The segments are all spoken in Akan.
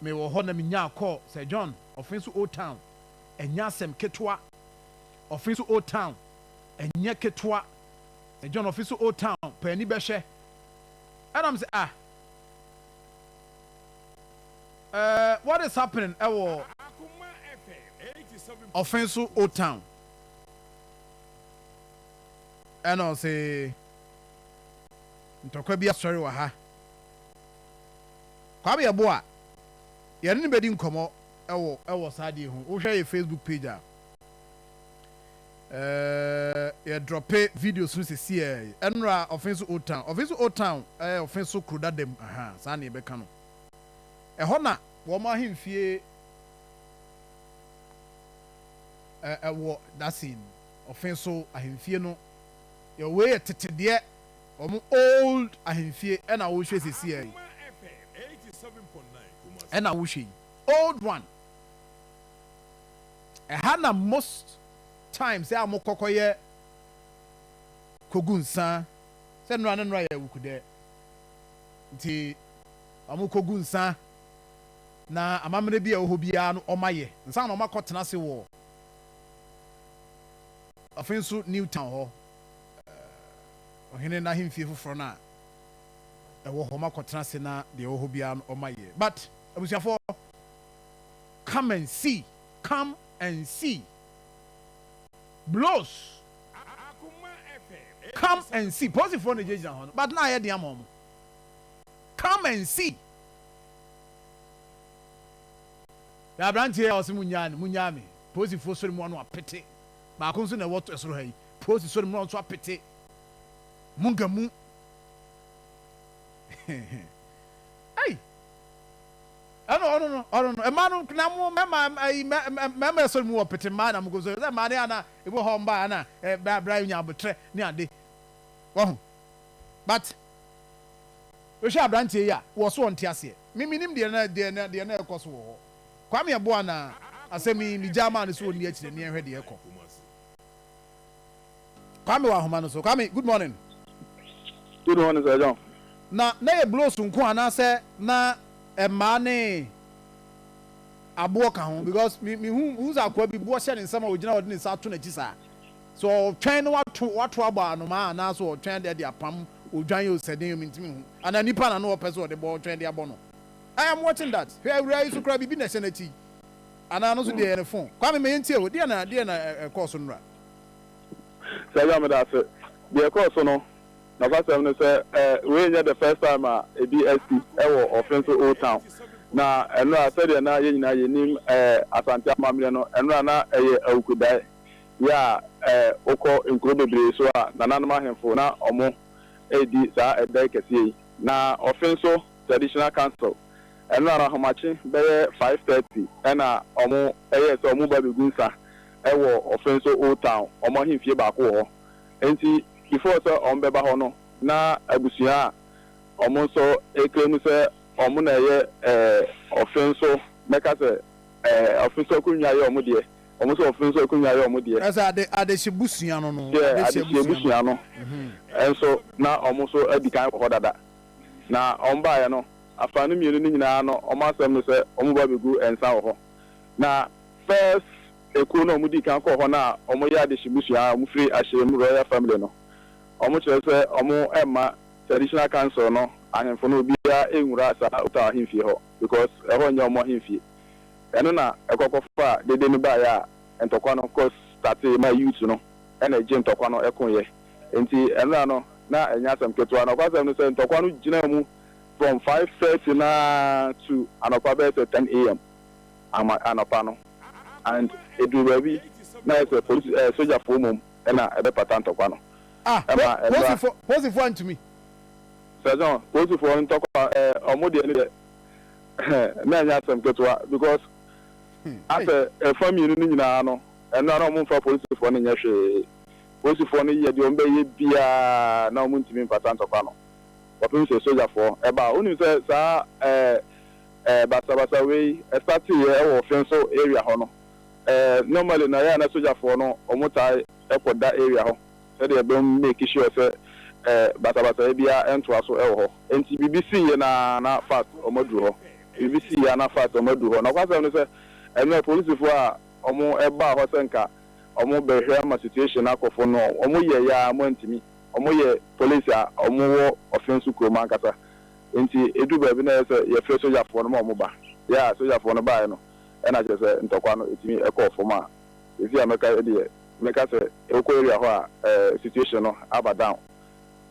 me wo ho na me nya call Sir John Offinso Old Town enya asem ketwa Offinso Old Town enya ketwa Sir John Offinso Old Town pani be hwe and I'm say what is happening ewo Offinso Old Town and I say ntokwa bia sorry wa ha kwa bia bo a ye ne bedi nkomo ewo sade hu wo hwe ye Facebook page a ye drop videos no sesi enra Offinso Old Town Offinso Kruda dem sa na e be ka no ho na wo ma hemfie wo dasin Offinso ahemfie no ye we tetede old ahemfie e na wo hwe sesi and I wish old one. Na most times I'm kokoye kogunsa. Say no ya wukude. Nti amu kogunsa na amamre bia oho bia no omaye. Nsa na omakotena se wo. Offinso New Town ho. Ohene na himfie foforo na ewo ho makotena se na de oho bia no omaye. But come and see. Blows. Come and see. Positive for the but now I had the mom. Come and see. The brand here was Munyami. Positive for someone who pity. But I consider what to say. Positive for someone who pity. Mungamu. Hey. I don't know. A man member so more petit man am go so that man na e bo ho mba na bra nya botre ni ade. But we sha brantie ya wo so onte ase. Me minim de na ekoso wo. Kwa me ebo na asemi mi jama na so oni akire ni ehwe de ekọ. Kwa me wa homa no so. Kwa me good morning. Good morning Sir John. Na e blow so nko ana se na emane abo ka ho because me who's akwa bi bo hye ne nsama ogina wode ne sa to na kisa so twen no wato aba no ma na so twen de apam odwan yo seden yo mintimi hu ana nipa na no opese wode bo twen de abo no I am watching that where you so cry bi na hye na ti ana no so de ne phone kwa me enti e de na course no ra say ya me da say de course no na fa say no say we nya the first time a BSC ewo Offinso Old Town na eno asede na ye nyina ye nim asante amamre no eno na eye awukudai ya okọ nkuro bebre so a nananum ahemfo na omo edi sa edai kese na Offinso Traditional Council eno ara homachi be 5:30 ena omo eye so omo ba begunsa ewo Offinso Old Town omo himfie ba ko ho enti before so ombeba ho no na abusua omo so ekremu se omo na ye Offinso meka se Offinso kunwa ye omo de omo so Offinso kunwa ye omo de asa ade shibusua no ade shibusua no enso na omo so adikan ko dada na omba ye no afanu mienu ni nyina no omo asem no se omo ba begu ensa ho na first ekuo no omo di kan ko ho na omo ye ade shibusua omo free ashem royal family no omo chere se omo emma Traditional Council no ahemfo no bia enwura sa uta ahemfie ho because eho nya omo ahemfie eno na ekokofa dede ni ba ya entokwa no course start my youth no ena je ntokwa no ekonye enti eno no na enya asem ketwa no kwasem no se ntokwa no gina mu from 5:30 na to anokwa be 10 am anopa no and edu baby na ese police soldier for mum ena ebe pata ntokwa no what's the phone to me Sir what's the phone talk omode ni de na nya asem ketwa because after family ni nyina no eno na omo fa police for no nya hwe police for no ye de ombe ye bia na omo ntimi pata ntokwa no wapim se soldier for eba oni se sa basa we start here e Offinso area ho no normally na ya na soldier for no omo tai ekoda area ho se de be make sure se basa bia ento aso e ho enti BBC ye na fast omo duro ho BBC ya na fast omadu ho na kwasem no say eme police fo a omo eba ho senka omo behwe ma situation akofo no omo ye ya mo ntimi omo ye police a omo wo Offinso kroma nkata enti edu ba bi na say ye fre soja fo no omo ba ya soja fo no ba no e na je say ntokwa no etimi ekofo ma ezi ameka e de meka say eko area ho a situation no aba down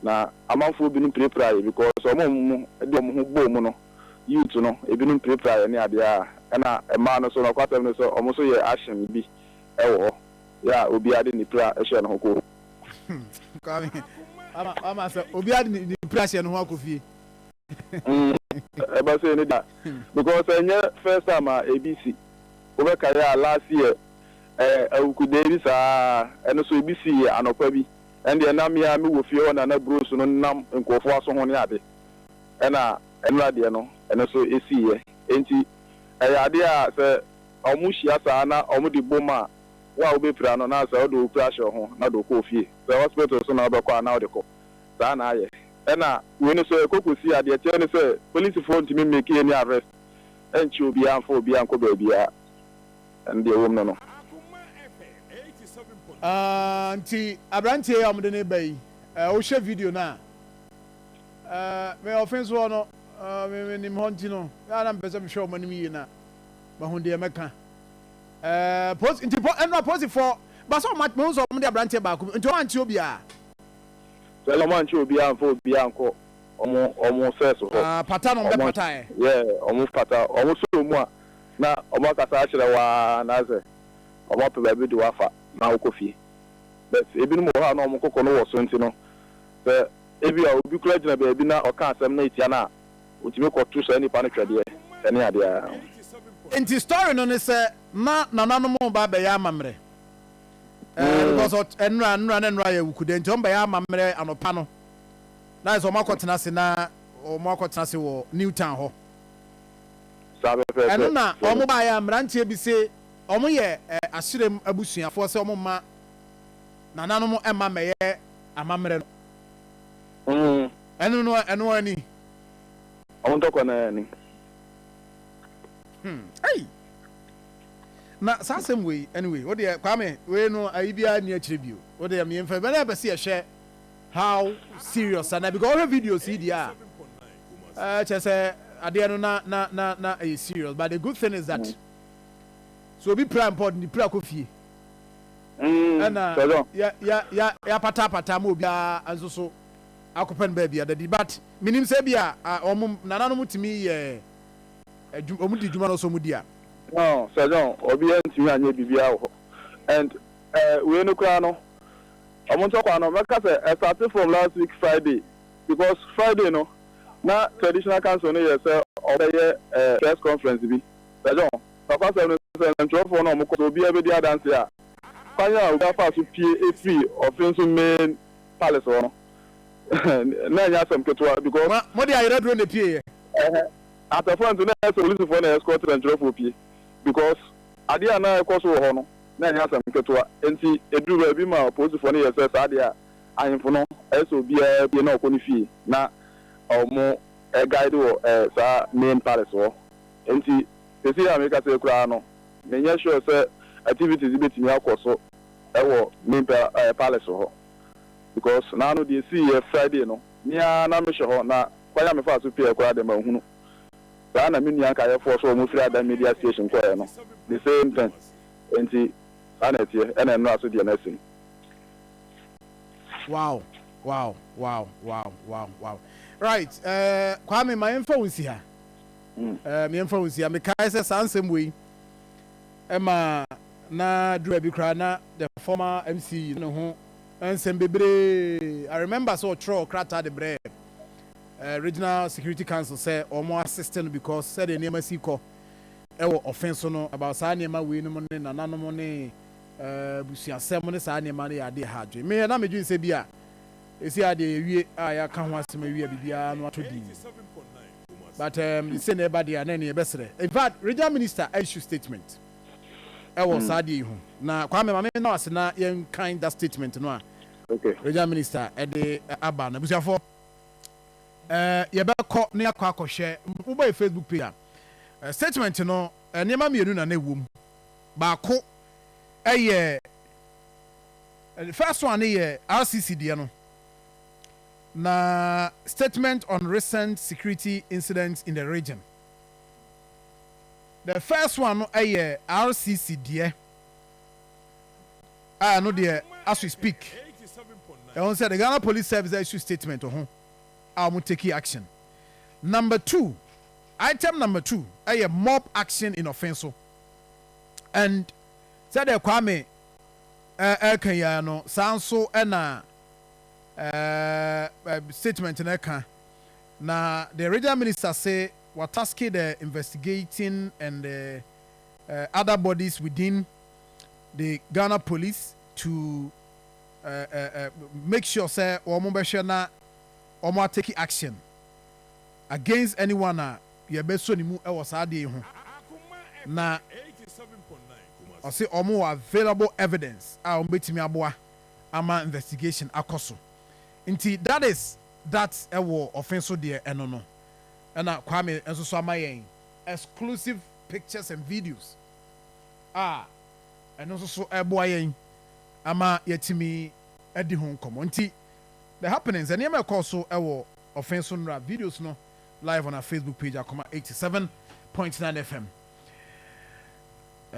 na amanfo bi no prepare because omo mu de omo ho bo mu no youth no ebinum prepare ne ade a na ema no so no kwatem no so omo so ye action bi ewo ya obi ade ni pra ehye no ko kwame ama so obi ade ni pra ehye no ho akofie e ba say ni da because enye first time ABC obe kaya last year awukuderi sa eno so ABC anopa bi ende na me ya me wo fie ona na bros no nam nkofo aso ho ne ade ena ade no eno so esiye enti ade a se omu hia sa na omu di boma wa obepira no na se odo pressure ho na do ko fie se hospital so na obekwa na ode ko sa na aye ena we no so ekokosi ade tie no se police phone timi make any arrest enchi obi anfo obi anko ba bia ende wom no anti abrantie ya omde ne bayi o hwe video na me Offinso no me nim honti no ya na mpese me hwe o manim yi na ba hunde meka post inti no post for ba so ma me so omde abrantie ba ko nti o anti obi a so lo manchi obi anfo obi anko omo seso pata no be pata e omo pata omo so mu a na omo kasa a kire wa na ze omo pe ba bi di wafa na okofie but ebi no ha na omo kokko no wo so nti no se ebi a obi kura gina ba ebi na oka asem na itia na otime ko tu so ni pa no twede ene ade a nti story no ne se na nananom ba ba ya amamre because enra ya wukude nti on ba ya amamre anopa no na so makotena se na o makotena se wo Newtown ho sabe fe eno na omo ba ya amrantie bi se omo ye asirem abusuafo se omo ma nananom ema meye amamre no eno ani omo to kona ni hey na sasem we anyway what dey kwame we no aibia ni akire bio what dey me mfa be na be se ehwe how serious and because all videos see dia say ade no na is serious but the good thing is that so be plan important the prayer kofie and ya pata ma obi anso so akopen ba bia the debate minim say bia omum nananom timi ye omu di juma no so mu dia no so John obi antimi anye bibia wo and we no kra no omo to kwa no meka say started from last week Friday because Friday no na traditional council no ye say obeye press conference bi so John papa say no say ntwofo no mo ko obi e be dia dance a kwanya o ga fa so pie free Offinso main palace no na nya sam ketwa because mo dia yere dro na pie at the front na so police for na escort ntwofo pie because ade na ekoso ho no na nya sam ketwa enti edu ba bi ma police for na ye say ade a ahemfo no eso bia bi na okoni fie na omo guide wo sa main palace wo enti esi America say kura no menye sure say activities betimi akoso ewo main palace ho because now no dey see Friday no nia na me ho na kwanya me fa so pie kura de ma hunu sa na me nia ka ye for so mo free ada media station ko no the same thing enti anetie ena no aso de na sin wow right kwame my info unsi ha me info unsi ha me kai say sansem we ema na dura bi kra na the former MC no ho ansem bebre I remember so tro krata de bre regional security council say omo assistant because said the name siko ewo Offinso no about sa name we no ne nananom ne busuasem ne sa name ne ade ha dwe me na medwin se bia esi ade ewie a ya ka ho asem ewie bibia no atodi but say never dey na ne besere in fact regional minister issue statement was ade hu na kwame mame na wase na yen kind that statement no a okay regional minister ede aba na busuafo ye be ko ne akwa akwohwe wo ba Facebook page statement no nneɛma mmienu na na ɛwɔ mu baako ɛyɛ the first one is RCC deɛ no na statement on recent security incidents in the region. The first one is RCC deɛ no deɛ as we speak. And said the Ghana Police Service issue statement I'm taking action. Number 2, item number 2, a mob action in Offinso. And said the Kwame no sound so na statement in eka na the regional minister say we're tasking the investigating and the other bodies within the Ghana police to make sure say na taking action against anyone yebeso ni mu e wo saade ho na I say more available evidence betimi aboa ama investigation akoso nti that is that ewo Offinso de eno no na Kwame enso so ama yen exclusive pictures and videos eno so eboa yen ama yetimi edi ho nkomo nti the happenings and yema so ewo Offinso nra videos no live on our Facebook page Akoma 87.9 FM